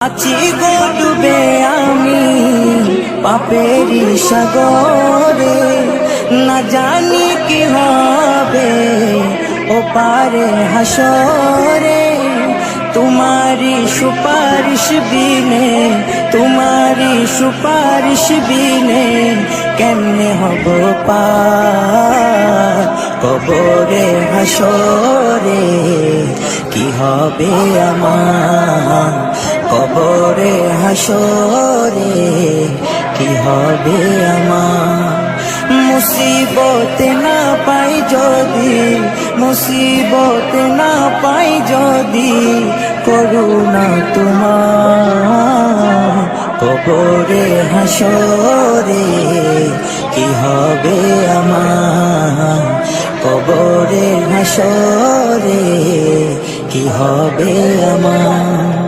আছি গো ডুবে আমি পাপেরি সাগরে, না জানি কি হবে ও পারে হাসরে। তোমারি সুপারিশ বিনে, তোমারি সুপারিশ বিনে কেমনে হব পার কবরে হাসরে। কি হবে আমার কবরে হাসরে, কি হবে আমার। মুসিবতে না পাই যদি, মুসিবতে না পাই যদি করুণা তোমার কবরে হাসরে। কি হবে আমার কবরে হাসরে, কি হবে আমার।